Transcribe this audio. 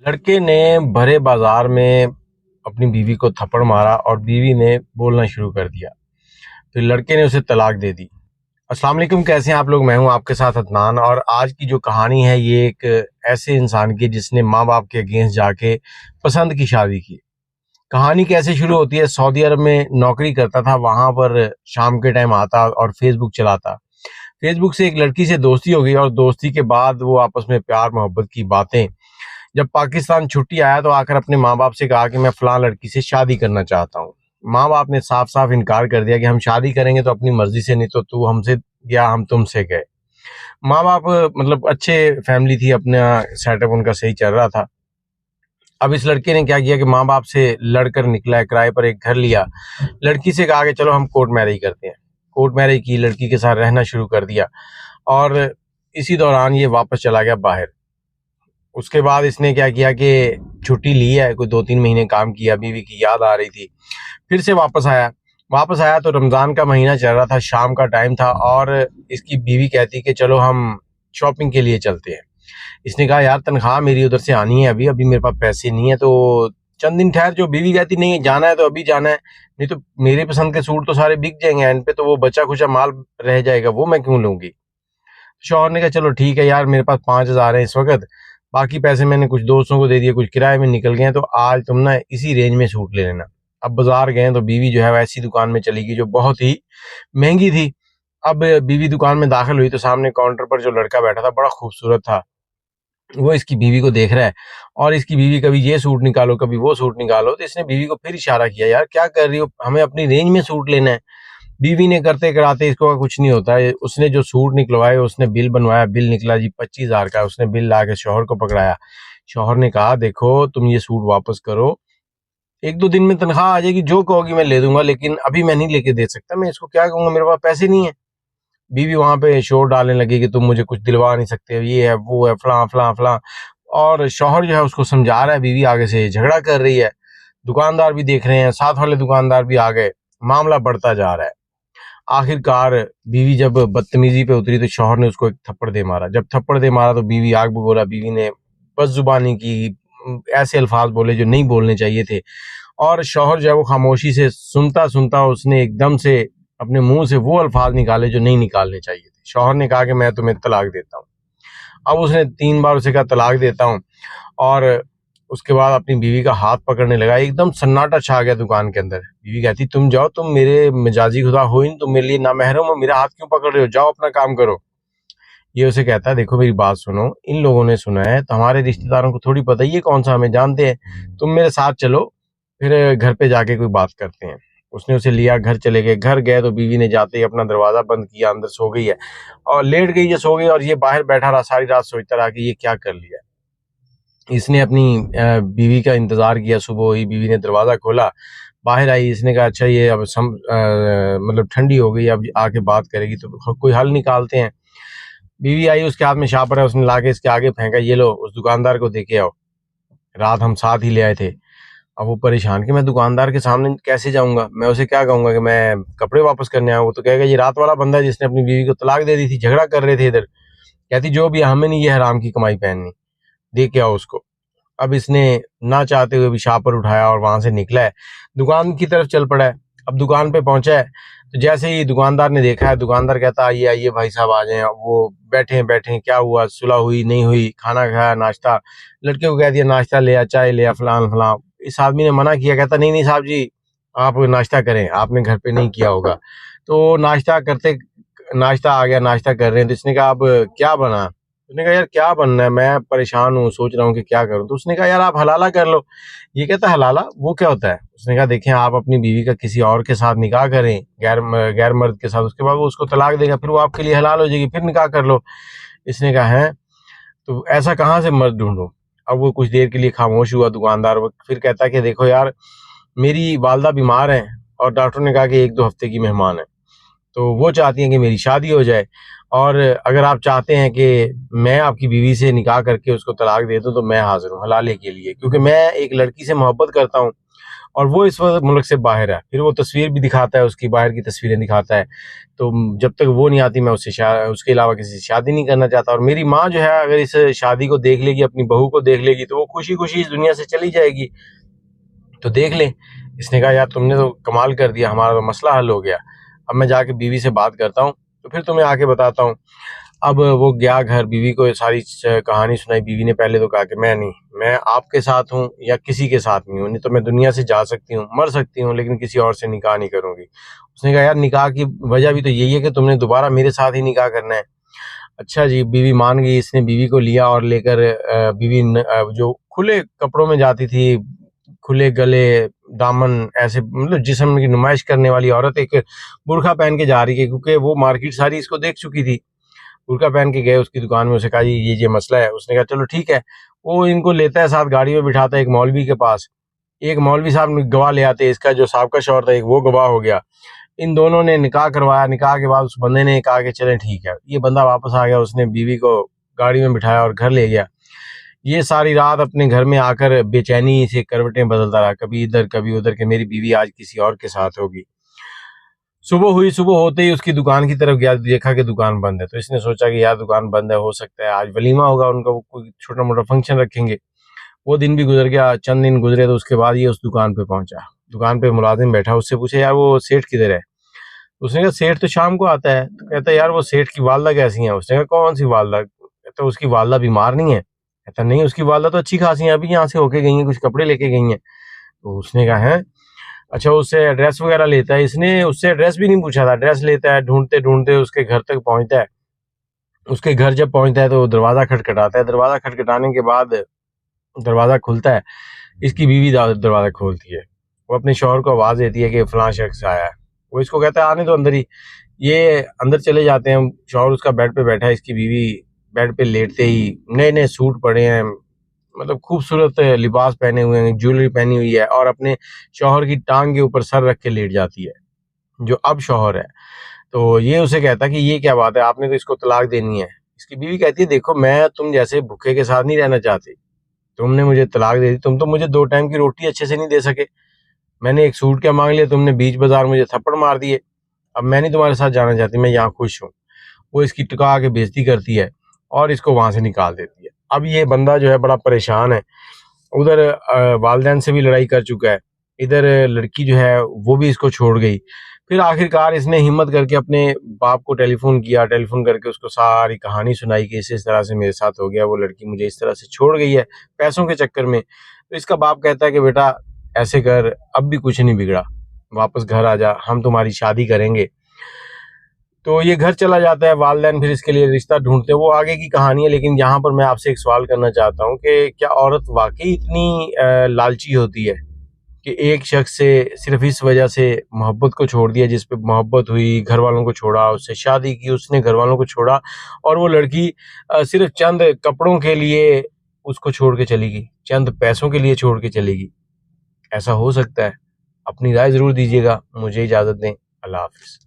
लड़के ने भरे बाजार में अपनी बीवी को थप्पड़ मारा और बीवी ने बोलना शुरू कर दिया। फिर लड़के ने उसे तलाक दे दी। अस्सलाम वालेकुम, कैसे हैं आप लोग? मैं हूं आपके साथ अदनान, और आज की जो कहानी है ये एक ऐसे इंसान की जिसने माँ बाप के अगेंस्ट जाके पसंद की शादी की। कहानी कैसे शुरू होती है? सऊदी अरब में नौकरी करता था, वहां पर शाम के टाइम आता और फेसबुक चलाता। फेसबुक से एक लड़की से दोस्ती हो गई और दोस्ती के बाद वो आपस में प्यार मोहब्बत की बातें। जब पाकिस्तान छुट्टी आया तो आकर अपने माँ बाप से कहा कि मैं फलां लड़की से शादी करना चाहता हूँ। माँ बाप ने साफ साफ इनकार कर दिया कि हम शादी करेंगे तो अपनी मर्जी से, नहीं तो तू हमसे या हम तुमसे गए। माँ बाप मतलब अच्छे फैमिली थी, अपना सेटअप उनका सही चल रहा था। अब इस लड़के ने क्या किया कि माँ बाप से लड़कर निकला है, किराए पर एक घर लिया, लड़की से कहा कि चलो हम कोर्ट मैरिज करते हैं। कोर्ट मैरिज की, लड़की के साथ रहना शुरू कर दिया और इसी दौरान ये वापस चला गया बाहर। उसके बाद इसने क्या किया कि छुट्टी ली है, कोई 2-3 महीने काम किया, बीवी की याद आ रही थी, फिर से वापस आया तो रमज़ान का महीना चल रहा था, शाम का टाइम था और इसकी बीवी कहती कि चलो हम शॉपिंग के लिए चलते हैं। इसने कहा यार तनख्वाह मेरी उधर से आनी है, अभी मेरे पास पैसे नहीं है, तो चंद दिन ठहर। जो बीवी कहती नहीं जाना है तो अभी जाना है, नहीं तो मेरे पसंद के सूट तो सारे बिक जाएंगे एंड पे, तो वो बचा खुचा माल रह जाएगा, वो मैं क्यों लूंगी। शौहर ने कहा चलो ठीक है यार, मेरे पास 5,000 है इस वक्त, बाकी पैसे मैंने कुछ दोस्तों को दे दिए, कुछ किराए में निकल गए, तो आज तुम ना इसी रेंज में सूट ले लेना। अब बाजार गए तो बीवी जो है वैसी दुकान में चली गई जो बहुत ही महंगी थी। अब बीवी दुकान में दाखिल हुई तो सामने काउंटर पर जो लड़का बैठा था बड़ा खूबसूरत था, वो इसकी बीवी को देख रहा है और इसकी बीवी कभी ये सूट निकालो कभी वो सूट निकालो, तो इसने बीवी को फिर इशारा किया, यार क्या कर रही हो, हमें अपनी रेंज में सूट लेना है। बीवी ने करते कराते इसको कुछ नहीं होता है, उसने जो सूट निकलवाए उसने बिल बनवाया, बिल निकला जी 25,000 का। उसने बिल ला के शौहर को पकड़ाया। शौहर ने कहा देखो तुम ये सूट वापस करो, 1-2 दिन में तनख्वाह आ जाएगी, जो कहोगी मैं ले दूंगा, लेकिन अभी मैं नहीं लेके दे सकता, मैं इसको क्या कहूंगा, मेरे पास पैसे नहीं है। बीवी वहां पे शोर डालने लगी कि तुम मुझे कुछ दिलवा नहीं सकते, ये है वो है, फलां फलां फलां। और शौहर जो है उसको समझा रहा है, बीवी आगे से झगड़ा कर रही है। दुकानदार भी देख रहे हैं, साथ वाले दुकानदार भी आ गए, मामला बढ़ता जा रहा है। आखिरकार बीवी जब बदतमीजी पे उतरी तो शौहर ने उसको एक थप्पड़ दे मारा। जब थप्पड़ दे मारा तो बीवी आग बबूला, बीवी ने बदजुबानी की, ऐसे अल्फाज बोले जो नहीं बोलने चाहिए थे। और शौहर जो है वो खामोशी से सुनता सुनता उसने एकदम से अपने मुंह से वो अल्फाज निकाले जो नहीं निकालने चाहिए थे। शौहर ने कहा कि मैं तुम्हें तलाक देता हूँ। अब उसने 3 बार उसे कहा तलाक देता हूँ, और उसके बाद अपनी बीवी का हाथ पकड़ने लगा। एकदम सन्नाटा छा गया दुकान के अंदर। बीवी कहती तुम जाओ, तुम मेरे मिजाजी खुदा हो ही नहीं, तुम मेरे लिए नामहरम हो, मेरा हाथ क्यों पकड़ रहे हो, जाओ अपना काम करो। ये उसे कहता है देखो मेरी बात सुनो, इन लोगों ने सुना है, तो हमारे रिश्तेदारों को थोड़ी पता, ये कौन सा हमें जानते हैं, तुम मेरे साथ चलो, फिर घर पे जाके कोई बात करते हैं। उसने उसे लिया, घर चले गए। घर गए तो बीवी ने जाते ही अपना दरवाजा बंद किया, अंदर सो गई है और लेट गई है, सो गई, और ये बाहर बैठा रहा सारी रात सोचता रहा कि ये क्या कर लिया। इसने अपनी बीवी का इंतजार किया, सुबह हुई, बीवी ने दरवाजा खोला, बाहर आई। इसने कहा अच्छा ये अब मतलब ठंडी हो गई, अब आके बात करेगी तो कोई हल निकालते हैं। बीवी आई, उसके हाथ में शापर है, उसने लाके इसके आगे फेंका, ये लो उस दुकानदार को देके आओ, रात हम साथ ही ले आए थे। अब वो परेशान कि मैं दुकानदार के सामने कैसे जाऊंगा, मैं उसे क्या कहूंगा कि मैं कपड़े वापस करने आया हूँ, वो तो कहेगा ये रात वाला बंदा है जिसने अपनी बीवी को तलाक दे दी थी, झगड़ा कर रहे थे इधर। कहती जो भी, हमें नहीं ये हराम की कमाई पहननी, दे के आओ उसको। अब इसने ना चाहते हुए भी शापर उठाया और वहां से निकला है, दुकान की तरफ चल पड़ा है। अब दुकान पे पहुंचा है तो जैसे ही दुकानदार ने देखा है, दुकानदार कहता आइए आइए भाई साहब आ जाएं। वो बैठे हैं, क्या हुआ, सुलह हुई नहीं हुई, खाना खाया, नाश्ता। लड़के को कह दिया नाश्ता ले आ, चाय ले आ, फलान फलान। इस आदमी ने मना किया, कहता नहीं नहीं साहब जी आप नाश्ता करें, आपने घर पे नहीं किया होगा। तो नाश्ता करते, नाश्ता आ गया, नाश्ता कर रहे हैं, तो इसने कहा अब क्या बना। उसने कहा यार क्या बनना है, मैं परेशान हूँ, सोच रहा हूँ कि क्या करूँ। तो उसने कहा यार आप हलाला कर लो। ये कहता हलाला वो क्या होता है। उसने कहा देखें आप अपनी बीवी का किसी और के साथ निकाह करें, गैर मर्द के साथ, उसके बाद वो उसको तलाक देगा, फिर वो आपके लिए हलाल हो जाएगी, फिर निकाह कर लो। इसने कहा है तो ऐसा कहाँ से मर्द ढूंढूं। अब वो कुछ देर के लिए खामोश हुआ दुकानदार, वो फिर कहता कि देखो यार मेरी वालदा बीमार है और डॉक्टर ने कहा कि 1-2 हफ्ते की मेहमान है, तो वो चाहती हैं कि मेरी शादी हो जाए, और अगर आप चाहते हैं कि मैं आपकी बीवी से निकाह करके उसको तलाक दे दूं तो मैं हाजिर हूँ हलाले के लिए, क्योंकि मैं एक लड़की से मोहब्बत करता हूँ اور وہ اس وقت ملک سے باہر ہے. پھر وہ تصویر بھی دکھاتا ہے, اس کی باہر کی تصویریں دکھاتا ہے. تو جب تک وہ نہیں آتی میں اس کے علاوہ کسی سے شادی نہیں کرنا چاہتا. اور میری ماں جو ہے اگر اس شادی کو دیکھ لے گی, اپنی بہو کو دیکھ لے گی, تو وہ خوشی خوشی اس دنیا سے چلی جائے گی. تو دیکھ لیں. اس نے کہا یار تم نے تو کمال کر دیا, ہمارا تو مسئلہ حل ہو گیا. اب میں جا کے بیوی سے بات کرتا ہوں, تو پھر تمہیں آ کے بتاتا ہوں. اب وہ گیا گھر, بیوی کو ساری کہانی سنائی. بیوی نے پہلے تو کہا کہ میں آپ کے ساتھ ہوں یا کسی کے ساتھ نہیں ہوں, نہیں تو میں دنیا سے جا سکتی ہوں, مر سکتی ہوں, لیکن کسی اور سے نکاح نہیں کروں گی. اس نے کہا یار نکاح کی وجہ بھی تو یہی ہے کہ تم نے دوبارہ میرے ساتھ ہی نکاح کرنا ہے. اچھا جی, بیوی مان گئی. اس نے بیوی کو لیا اور لے کر بیوی جو کھلے کپڑوں میں جاتی تھی, کھلے گلے, دامن, ایسے مطلب جسم کی نمائش کرنے والی عورت ایک برقع پہن کے جا رہی ہے, کیونکہ وہ مارکیٹ ساری اس کو دیکھ چکی تھی. برقع پہن کے گئے اس کی دکان میں, اسے کہا یہ مسئلہ ہے. اس نے کہا چلو ٹھیک ہے. وہ ان کو لیتا ہے ساتھ, گاڑی میں بٹھاتا ہے ایک مولوی کے پاس. ایک مولوی صاحب گواہ لے آتے, اس کا جو سابقہ شوہر تھا ایک وہ گواہ ہو گیا. ان دونوں نے نکاح کروایا. نکاح کے بعد اس بندے نے کہا کہ چلیں ٹھیک ہے. یہ بندہ واپس آ گیا, اس نے بیوی کو گاڑی میں بٹھایا اور گھر لے گیا. یہ ساری رات اپنے گھر میں آ کر بے چینی سے کروٹیں بدلتا رہا, کبھی ادھر کبھی ادھر, کہ میری بیوی آج کسی اور کے ساتھ ہوگی. صبح ہوئی, صبح ہوتے ہی اس کی دکان کی طرف گیا, دیکھا کہ دکان بند ہے. تو اس نے سوچا کہ یار دکان بند ہے, ہو سکتا ہے آج ولیمہ ہوگا ان کا, وہ کوئی چھوٹا موٹا فنکشن رکھیں گے. وہ دن بھی گزر گیا, چند دن گزرے, تو اس کے بعد یہ اس دکان پہ پہنچا. دکان پہ ملازم بیٹھا, اس سے پوچھے یار وہ سیٹھ کدھر ہے. اس نے کہا سیٹھ تو شام کو آتا ہے. تو کہتا ہے یار وہ سیٹھ کی والدہ کیسی ہیں. اس نے کہا کون سی والدہ. کہتا اس کی والدہ بیمار نہیں ہے. کہتا نہیں, اس کی والدہ تو اچھی خاصی ہیں, ابھی یہاں سے ہو کے گئی ہیں, کچھ کپڑے لے کے گئی ہیں. تو اس نے کہا ہے اچھا. اس سے ایڈریس وغیرہ لیتا ہے. اس نے اس سے ایڈریس بھی نہیں پوچھا تھا, ایڈریس لیتا ہے, ڈھونڈتے ڈھونڈتے اس کے گھر تک پہنچتا ہے. اس کے گھر جب پہنچتا ہے تو دروازہ کھٹکھٹاتا ہے. دروازہ کھٹکھٹانے کے بعد دروازہ کھلتا ہے. اس کی بیوی دروازہ کھولتی ہے. وہ اپنے شوہر کو آواز دیتی ہے کہ فلاں شخص آیا ہے. وہ اس کو کہتا ہے آنے تو اندر ہی. یہ اندر چلے جاتے ہیں. شوہر اس کا بیڈ پہ بیٹھا ہے, اس کی بیوی بیڈ پہ لیٹتے ہی نئے نئے سوٹ پڑے ہیں, مطلب خوبصورت لباس پہنے ہوئے ہیں, جویلری پہنی ہوئی ہے, اور اپنے شوہر کی ٹانگ کے اوپر سر رکھ کے لیٹ جاتی ہے, جو اب شوہر ہے. تو یہ اسے کہتا ہے کہ یہ کیا بات ہے, آپ نے تو اس کو طلاق دینی ہے. اس کی بیوی کہتی ہے دیکھو میں تم جیسے بھوکے کے ساتھ نہیں رہنا چاہتی, تم نے مجھے طلاق دے دی, تم تو مجھے 2 ٹائم کی روٹی اچھے سے نہیں دے سکے. میں نے ایک سوٹ کیا مانگ لیا, تم نے بیچ بازار مجھے تھپڑ مار دیے. اب میں نہیں تمہارے ساتھ جانا چاہتی, میں یہاں خوش ہوں. وہ اس کی ٹکا کے بےزتی کرتی ہے اور اس کو وہاں سے نکال دیتی ہے. اب یہ بندہ جو ہے بڑا پریشان ہے. ادھر والدین سے بھی لڑائی کر چکا ہے, ادھر لڑکی جو ہے وہ بھی اس کو چھوڑ گئی. پھر آخر کار اس نے ہمت کر کے اپنے باپ کو ٹیلی فون کیا, ٹیلی فون کر کے اس کو ساری کہانی سنائی کہ اس طرح سے میرے ساتھ ہو گیا, وہ لڑکی مجھے اس طرح سے چھوڑ گئی ہے پیسوں کے چکر میں. تو اس کا باپ کہتا ہے کہ بیٹا ایسے کر, اب بھی کچھ نہیں بگڑا, واپس گھر آ جا, ہم تمہاری شادی کریں گے. تو یہ گھر چلا جاتا ہے. والدین پھر اس کے لیے رشتہ ڈھونڈتے ہیں, وہ آگے کی کہانی ہے. لیکن یہاں پر میں آپ سے ایک سوال کرنا چاہتا ہوں کہ کیا عورت واقعی اتنی لالچی ہوتی ہے کہ ایک شخص سے صرف اس وجہ سے محبت کو چھوڑ دیا, جس پہ محبت ہوئی, گھر والوں کو چھوڑا, اس سے شادی کی, اس نے گھر والوں کو چھوڑا, اور وہ لڑکی صرف چند کپڑوں کے لیے اس کو چھوڑ کے چلی گئی, چند پیسوں کے لیے چھوڑ کے چلی گئی. ایسا ہو سکتا ہے؟ اپنی رائے ضرور دیجیے گا. مجھے اجازت دیں. اللہ حافظ.